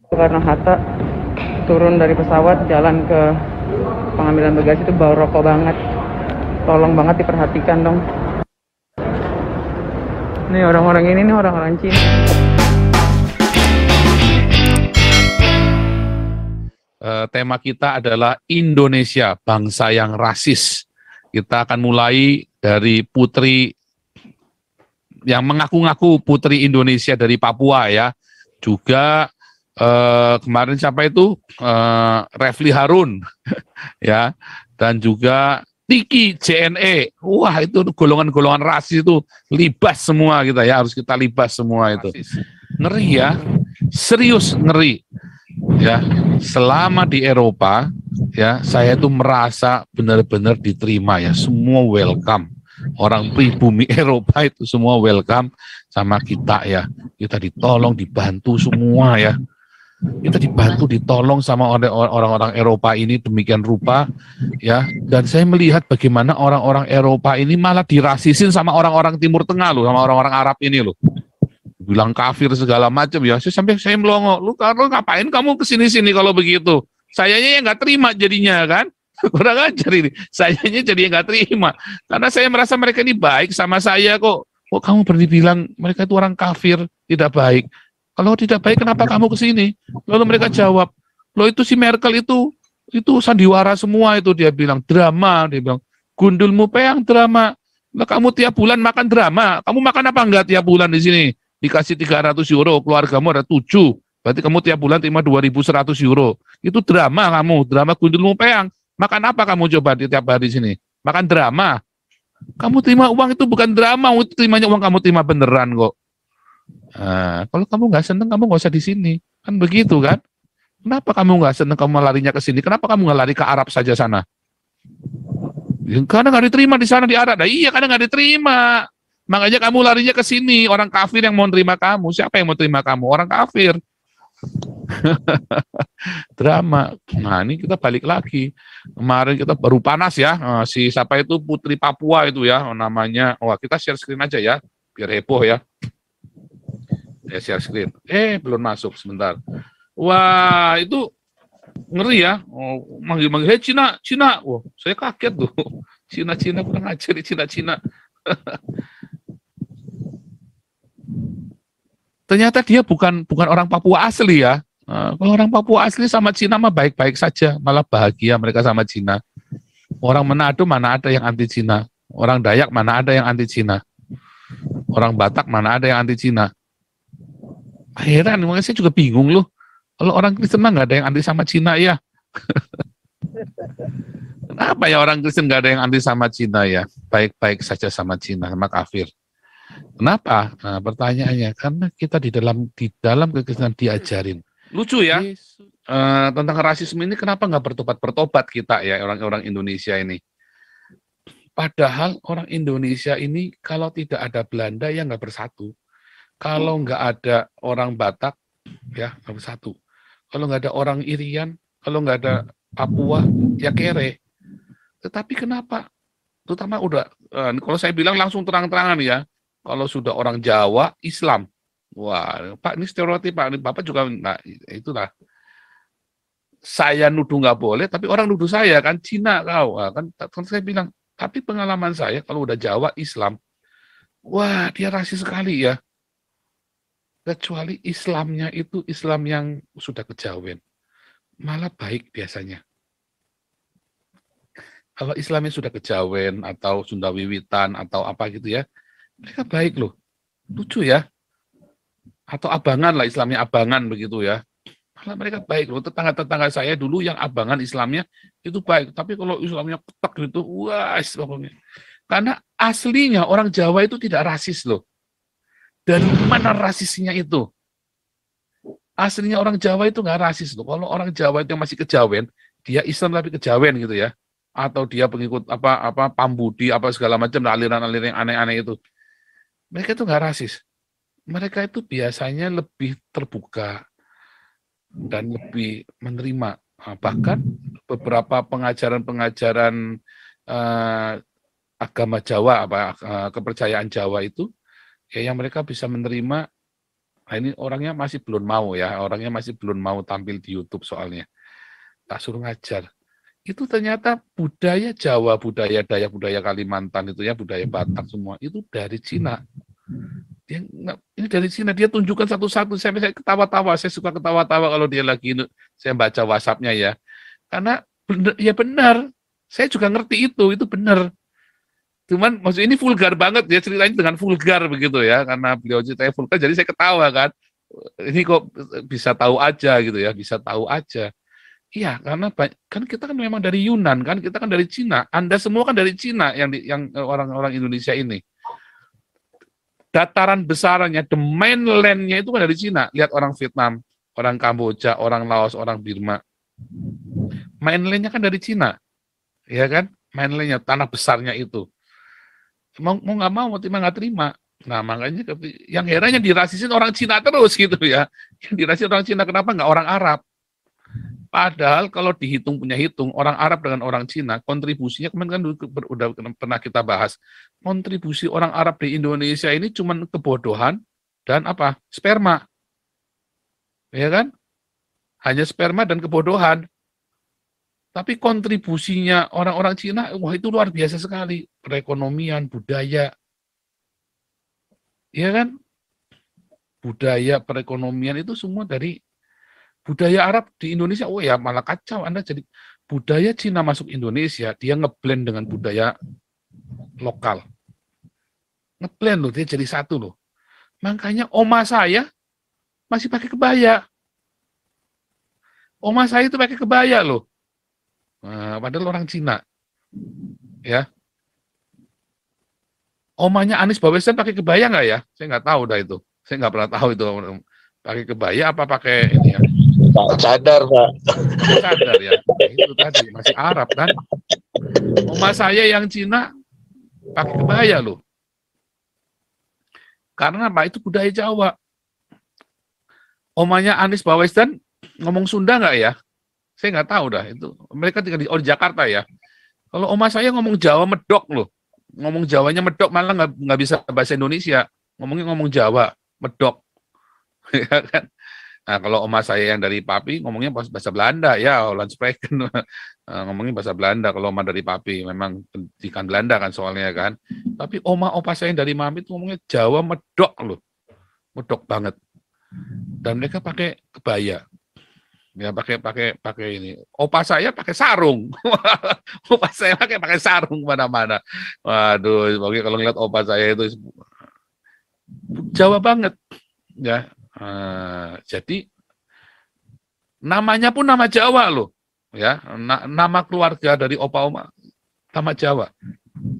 Soekarno-Hatta turun dari pesawat jalan ke pengambilan bagasi itu bau rokok banget. Tolong banget diperhatikan dong. Nih orang-orang ini nih orang-orang Cina. Tema kita adalah Indonesia, bangsa yang rasis. Kita akan mulai dari putri yang mengaku-ngaku putri Indonesia dari Papua ya. Juga kemarin siapa itu? Refli Harun ya. Dan juga Tiki JNE. Wah, itu golongan-golongan rasis itu libas semua kita ya, harus kita libas semua itu. Ngeri ya. Serius ngeri. Ya, selama di Eropa ya saya itu merasa benar-benar diterima ya, semua welcome, orang pribumi Eropa itu semua welcome sama kita ya, kita ditolong dibantu semua ya, kita dibantu ditolong sama orang-orang Eropa ini demikian rupa ya. Dan saya melihat bagaimana orang-orang Eropa ini malah dirasisin sama orang-orang Timur Tengah loh, sama orang-orang Arab ini loh, bilang kafir segala macam ya. Sampai saya melongo, lu ngapain kamu kesini-sini kalau begitu? Sayanya yang nggak terima jadinya kan, kurang ajar ini. Sayanya jadi yang nggak terima karena saya merasa mereka ini baik sama saya kok. Kok kamu berani bilang mereka itu orang kafir, tidak baik? Kalau tidak baik kenapa kamu kesini? Lalu mereka jawab, lo itu si Merkel itu sandiwara semua itu, dia bilang drama, dia bilang gundulmu peang drama. Lah kamu tiap bulan makan drama, kamu makan apa enggak tiap bulan di sini? Dikasih 300 euro, keluargamu ada 7, berarti kamu tiap bulan terima 2.100 euro. Itu drama kamu, drama gundulmu peang. Makan apa kamu coba di tiap hari sini? Makan drama. Kamu terima uang itu bukan drama, itu terimanya uang kamu terima beneran kok. Nah, kalau kamu nggak seneng, kamu nggak usah di sini. Kan begitu kan? Kenapa kamu nggak seneng, kamu larinya ke sini? Kenapa kamu nggak lari ke Arab saja sana? Karena nggak diterima di sana di Arab. Nah, iya, karena nggak diterima. Makanya kamu larinya ke sini, orang kafir yang mau terima kamu. Siapa yang mau terima kamu? Orang kafir. Drama. Nah, ini kita balik lagi. Kemarin kita baru panas ya, si siapa itu putri Papua itu ya, namanya. Wah, kita share screen aja ya, biar heboh ya. Ya share screen. Belum masuk, sebentar. Wah, itu ngeri ya. Oh, manggil-manggil, hey Cina, Cina. Wah, saya kaget tuh. Cina, kurang ajar Cina. Ternyata dia bukan orang Papua asli ya. Kalau orang Papua asli sama Cina mah baik-baik saja, malah bahagia mereka sama Cina. Orang Manado mana ada yang anti Cina, orang Dayak mana ada yang anti Cina, orang Batak mana ada yang anti Cina. Heran, makanya saya juga bingung loh. Kalau orang Kristen mah nggak ada yang anti sama Cina ya. Kenapa ya orang Kristen nggak ada yang anti sama Cina ya? Baik-baik saja sama Cina, sama kafir. Kenapa? Nah, pertanyaannya karena kita di dalam kekristenan diajarin. Lucu ya, tentang rasisme ini kenapa nggak bertobat kita ya, orang-orang Indonesia ini. Padahal orang Indonesia ini kalau tidak ada Belanda ya nggak bersatu. Kalau nggak ada orang Batak ya nggak bersatu. Kalau nggak ada orang Irian, kalau nggak ada Papua ya kere. Tetapi kenapa? Terutama kalau saya bilang langsung terang-terangan ya, kalau sudah orang Jawa, Islam. Wah, Pak, ini stereotip, Pak. Ini Bapak juga, nah, itulah. Saya nuduh nggak boleh, tapi orang nuduh saya, kan Cina kau. Nah, kan saya bilang, tapi pengalaman saya, kalau udah Jawa, Islam, wah, dia rasis sekali ya. Kecuali Islamnya itu Islam yang sudah kejawen. Malah baik biasanya. Kalau Islamnya sudah kejawen, atau Sunda Wiwitan, atau apa gitu ya, mereka baik loh. Lucu ya. Atau abangan lah, Islamnya abangan begitu ya. Malah mereka baik loh. Tetangga-tetangga saya dulu yang abangan Islamnya itu baik. Tapi kalau Islamnya ketak gitu, wah, pokoknya. Karena aslinya orang Jawa itu tidak rasis loh. Dari mana rasisnya itu? Aslinya orang Jawa itu nggak rasis loh. Kalau orang Jawa itu yang masih kejawen, dia Islam tapi kejawen gitu ya. Atau dia pengikut apa Pambudi apa segala macam, aliran-aliran yang aneh-aneh itu. Mereka itu nggak rasis. Mereka itu biasanya lebih terbuka dan lebih menerima. Bahkan beberapa pengajaran-pengajaran agama Jawa, kepercayaan Jawa itu, ya yang mereka bisa menerima Nah, ini orangnya masih belum mau ya, orangnya masih belum mau tampil di YouTube soalnya. Tak suruh ngajar. Itu ternyata budaya Jawa, budaya Dayak, budaya Kalimantan itu ya, budaya Batak semua itu dari Cina. Ini dari Cina, dia tunjukkan satu-satu. Saya ketawa-tawa, saya suka ketawa-tawa kalau dia lagi saya baca WhatsApp-nya ya. Karena ya benar, saya juga ngerti itu benar. Cuman maksud ini vulgar banget, dia ceritanya dengan vulgar begitu ya, karena beliau ceritanya vulgar, jadi saya ketawa kan. Ini kok bisa tahu aja gitu ya, bisa tahu aja. Iya, karena kan kita kan memang dari Yunan kan, kita kan dari Cina. Anda semua kan dari Cina yang orang-orang Indonesia ini. Dataran besarnya, the mainland-nya itu kan dari Cina. Lihat orang Vietnam, orang Kamboja, orang Laos, orang Burma. Mainland-nya kan dari Cina. Ya kan? Mainland-nya, tanah besarnya itu. Mau nggak mau terima nggak terima. Nah, makanya yang herannya dirasisin orang Cina terus gitu ya. Yang dirasisin orang Cina, kenapa nggak orang Arab? Padahal kalau dihitung punya hitung, orang Arab dengan orang Cina, kontribusinya kemarin kan udah pernah kita bahas, kontribusi orang Arab di Indonesia ini cuma kebodohan dan apa? Sperma. Ya kan? Hanya sperma dan kebodohan. Tapi kontribusinya orang-orang Cina, wah itu luar biasa sekali. Perekonomian, budaya. Ya kan? Budaya, perekonomian itu semua dari budaya Arab di Indonesia. Oh ya, malah kacau. Anda jadi budaya Cina masuk Indonesia, dia ngeblend dengan budaya lokal. Ngeblend loh, dia jadi satu loh. Makanya oma saya masih pakai kebaya. Oma saya itu pakai kebaya loh. Nah, padahal orang Cina. Ya. Omanya Anies Baswedan pakai kebaya nggak ya? Saya nggak tahu dah itu. Saya nggak pernah tahu itu. Pakai kebaya apa pakai ini ya? Cadar, Pak. Cadar ya. Itu tadi, masih Arab kan. Oma saya yang Cina pakai kebaya loh. Karena apa? Itu budaya Jawa. Omanya Anies Baswedan ngomong Sunda nggak ya? Saya nggak tahu dah itu. Mereka tinggal di Jakarta ya. Kalau oma saya ngomong Jawa medok loh. Ngomong Jawanya medok, malah nggak bisa bahasa Indonesia. Ngomong Jawa medok. Ya kan? Nah, kalau oma saya yang dari papi ngomongnya bahasa Belanda ya, Holland Spreken. Ngomongnya bahasa Belanda kalau oma dari papi, memang pendidikan Belanda kan soalnya kan. Tapi oma opa saya yang dari mami itu ngomongnya Jawa medok loh. Medok banget. Dan mereka pakai kebaya. Ya pakai ini. Opa saya pakai sarung. Opa saya pakai sarung mana-mana. Waduh, kalau ngeliat opa saya itu Jawa banget. Ya. Jadi namanya pun nama Jawa loh, ya, nama keluarga dari opa oma nama Jawa.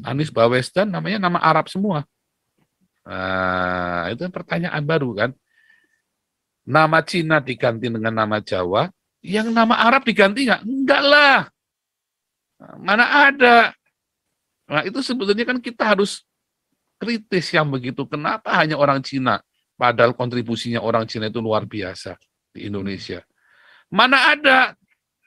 Anies Baswedan namanya nama Arab semua. Itu pertanyaan baru kan. Nama Cina diganti dengan nama Jawa, yang nama Arab diganti nggak? Enggak lah. Mana ada. Nah itu sebetulnya kan kita harus kritis yang begitu. Kenapa hanya orang Cina? Padahal kontribusinya orang Cina itu luar biasa di Indonesia. Mana ada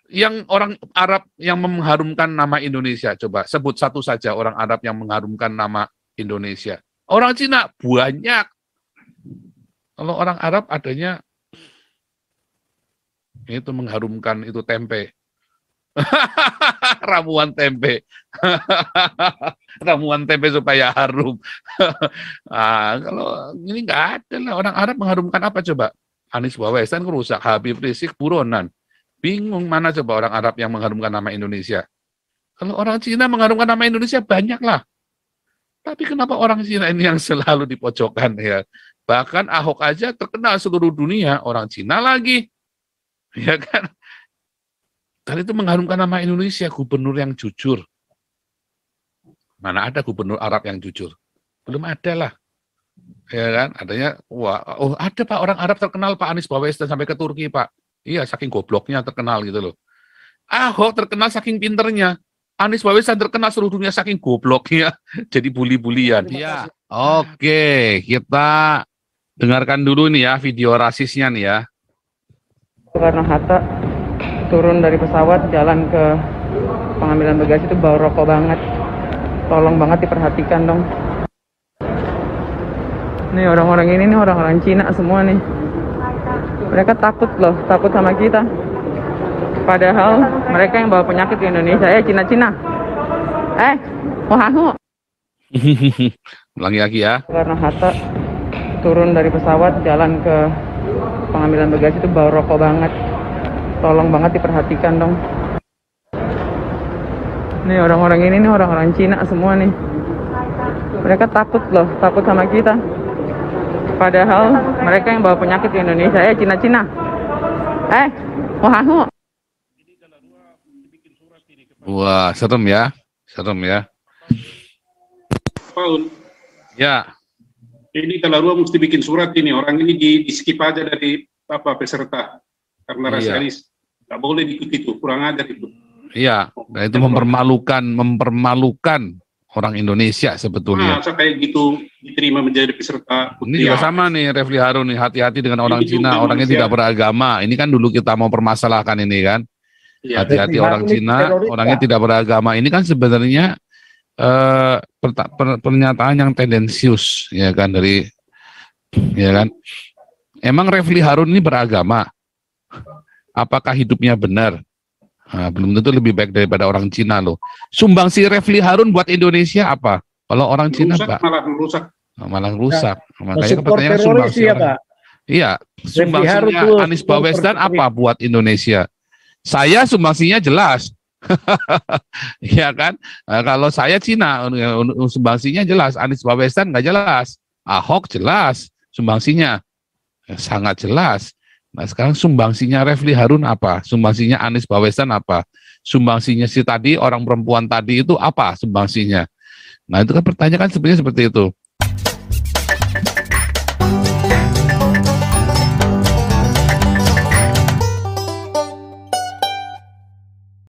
yang orang Arab yang mengharumkan nama Indonesia? Coba sebut satu saja orang Arab yang mengharumkan nama Indonesia. Orang Cina banyak. Kalau orang Arab adanya itu mengharumkan itu tempe. Ramuan tempe. Ramuan tempe supaya harum. Kalau ini nggak ada lah. Orang Arab mengharumkan apa coba? Anies Baswedan rusak, Habib Rizik buronan. Bingung mana coba orang Arab yang mengharumkan nama Indonesia. Kalau orang Cina mengharumkan nama Indonesia banyak lah. Tapi kenapa orang Cina ini yang selalu dipojokkan ya? Bahkan Ahok aja terkenal seluruh dunia, orang Cina lagi. Ya kan? Dan itu mengharumkan nama Indonesia, gubernur yang jujur. Mana ada gubernur Arab yang jujur? Belum ada lah. Ya kan? Adanya, ada Pak, orang Arab terkenal Pak Anies Baswedan sampai ke Turki Pak. Iya, saking gobloknya terkenal gitu loh. Ahok terkenal saking pinternya. Anies Baswedan terkenal seluruh dunia saking gobloknya. Jadi bully-bulian. Iya, oke. Kita dengarkan dulu nih ya video rasisnya nih ya. Soekarno-Hatta turun dari pesawat jalan ke pengambilan bagasi itu bau rokok banget. Tolong banget diperhatikan dong. Nih orang-orang ini nih orang-orang Cina semua nih. Mereka takut loh, takut sama kita. Padahal mereka yang bawa penyakit ke Indonesia. Cina-Cina. Wahahu. Ulangi lagi ya. Karena Hatta turun dari pesawat jalan ke pengambilan bagasi itu bau rokok banget. Tolong banget diperhatikan dong. Nih orang-orang ini nih orang-orang Cina semua nih. Mereka takut loh, takut sama kita. Padahal mereka yang bawa penyakit ke Indonesia. Cina-Cina. Wahahu. Wah, serem ya. Serem ya. Paul, Ya, ini kalau mesti bikin surat ini, orang ini di skip aja dari peserta karena Iya. rasialis. Nggak boleh diikuti itu, kurang ajar itu. iya. Dan itu mempermalukan orang Indonesia sebetulnya. Masa kayak gitu diterima menjadi peserta. Ini juga sama nih Refli Harun nih, hati-hati dengan orang Ini Cina, bukan orangnya manusia. tidak beragama. Ini kan dulu kita mau permasalahkan ini kan. Iya. Hati-hati Refli orang Harun itu Cina, teroris, orangnya Pak. tidak beragama. Ini kan sebenarnya pernyataan yang tendensius ya kan ya kan. Emang Refli Harun ini beragama? Apakah hidupnya benar? Nah, belum tentu lebih baik daripada orang Cina loh. Sumbangsi Refli Harun buat Indonesia apa? Kalau orang Cina Merusak, Pak, malah merusak. malah rusak. Makanya Support pertanyaan teroris sumbangsi ya orang. Pak. Iya, Harun sumbangsinya tuh Anies supporter Baswedan teroris. apa buat Indonesia? Saya sumbangsinya jelas. Ya kan? Nah, kalau saya Cina, sumbangsinya jelas. Anies Baswedan nggak jelas. Ahok jelas sumbangsinya. Sangat jelas. Nah sekarang sumbangsinya Refli Harun apa? Sumbangsinya Anies Baswedan apa? Sumbangsinya si tadi, orang perempuan tadi itu apa sumbangsinya? Nah itu kan pertanyaan kan sebenarnya seperti itu.